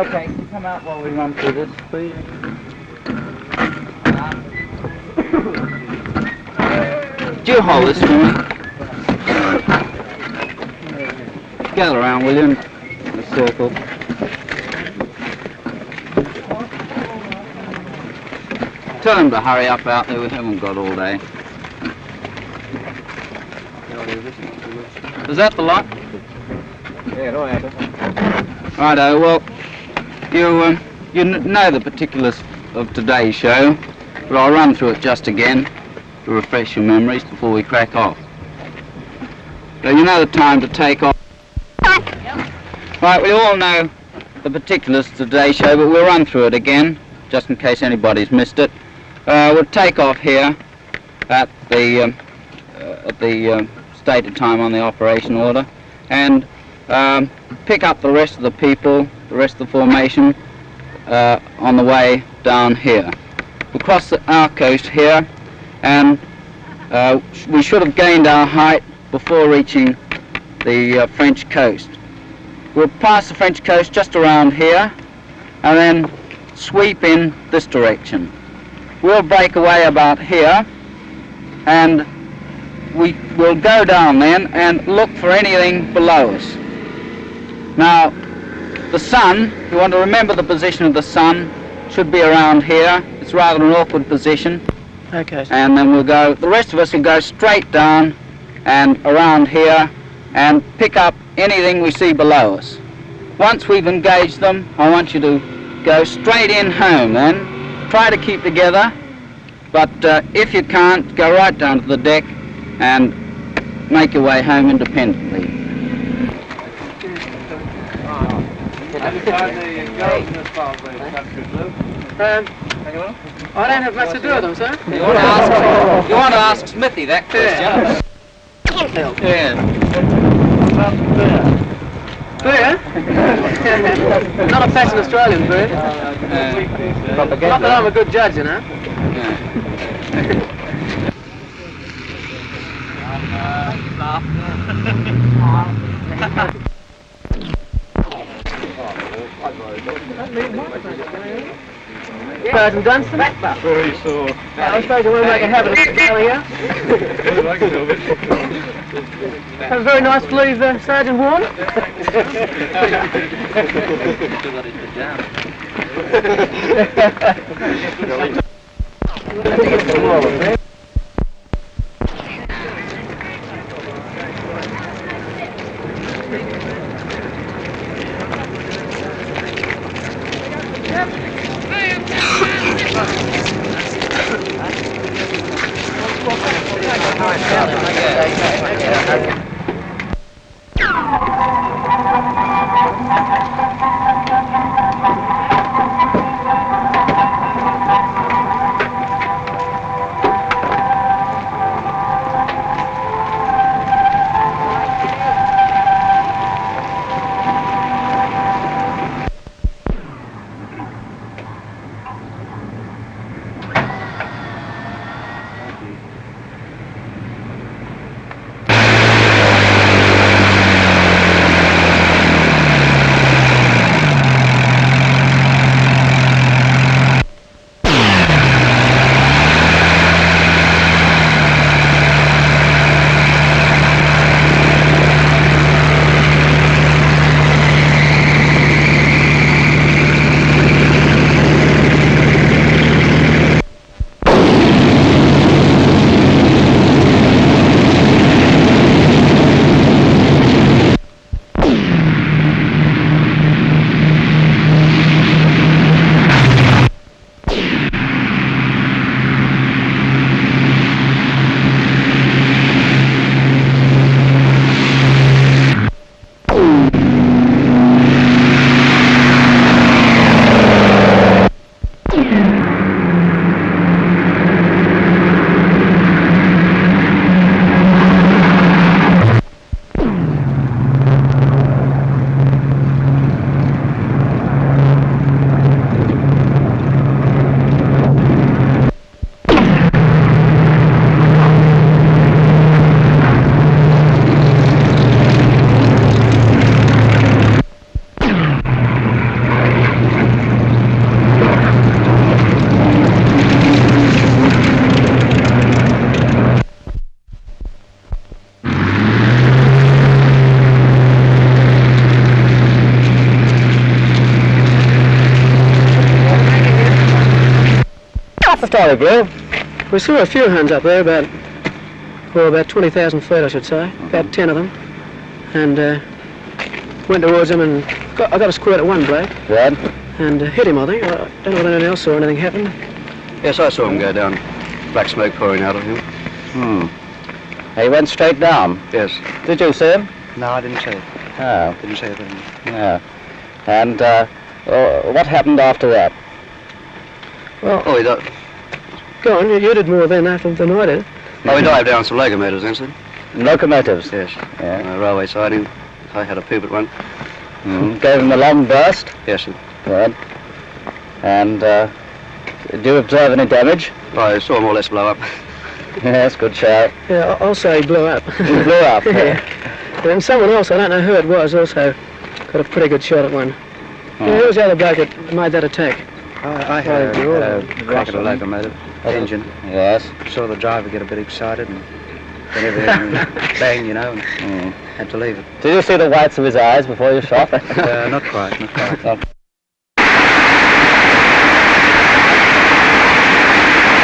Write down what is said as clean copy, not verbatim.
Okay, can you come out while we run through this, please? Do you hold this for me? Gather around, will you, in a circle. Tell them to hurry up out there, we haven't got all day. Is that the lot? Yeah, no answer. Righto, well, you know the particulars of today's show, but I'll run through it just again to refresh your memories before we crack off. So you know the time to take off. Right, we all know the particulars of today's show, but we'll run through it again, just in case anybody's missed it. We'll take off here at the stated time on the operation order, and pick up the rest of the people, the rest of the formation, on the way down here. We'll cross our coast here, and we should have gained our height before reaching the French coast. We'll pass the French coast just around here, and then sweep in this direction. We'll break away about here, and we will go down then and look for anything below us. Now, the sun, you want to remember the position of the sun, should be around here. It's rather an awkward position. Okay. And then we'll go, the rest of us will go straight down and around here and pick up anything we see below us. Once we've engaged them, I want you to go straight in home then. Try to keep together, but if you can't, go right down to the deck and make your way home independently. I don't have much to do with them, sir. You want to ask Smithy that question? Yeah. Beer? Not a fashion Australian beer. Not that I'm a good judge, you know. Sergeant Dunstan? Very sore. I suppose you want to make a habit of sitting here. Have a very nice leave, Sergeant Warren. What's the story, Blue? We saw a few Huns up there, about 20,000 feet, I should say. About 10 of them. And went towards them, and I got a squirt at one bloke. Good. And hit him, I think. I don't know whether anyone else saw anything happen. Yes, I saw him go down. Black smoke pouring out of him. He went straight down? Yes. Did you see him? No, I didn't see it. Oh. Didn't see it. Yeah. And what happened after that? Well, Oh, he died. go on, you did more then after than I did. Oh, we dived down some locomotives, instead. Locomotives? Yes. Yeah. On a railway siding. I had a peep at one. Gave him a long burst? Yes, sir. Good. And did you observe any damage? I saw more or less blow up. Yes, good shout. Yeah, I'll say he blew up. He blew up? Yeah. And someone else, I don't know who it was, also got a pretty good shot at one. Yeah, who was the other bloke that made that attack? I had a crack at a locomotive engine. Yes. Saw the driver get a bit excited and then everything bang, you know, and had to leave it. Did you see the whites of his eyes before you shot? Not quite.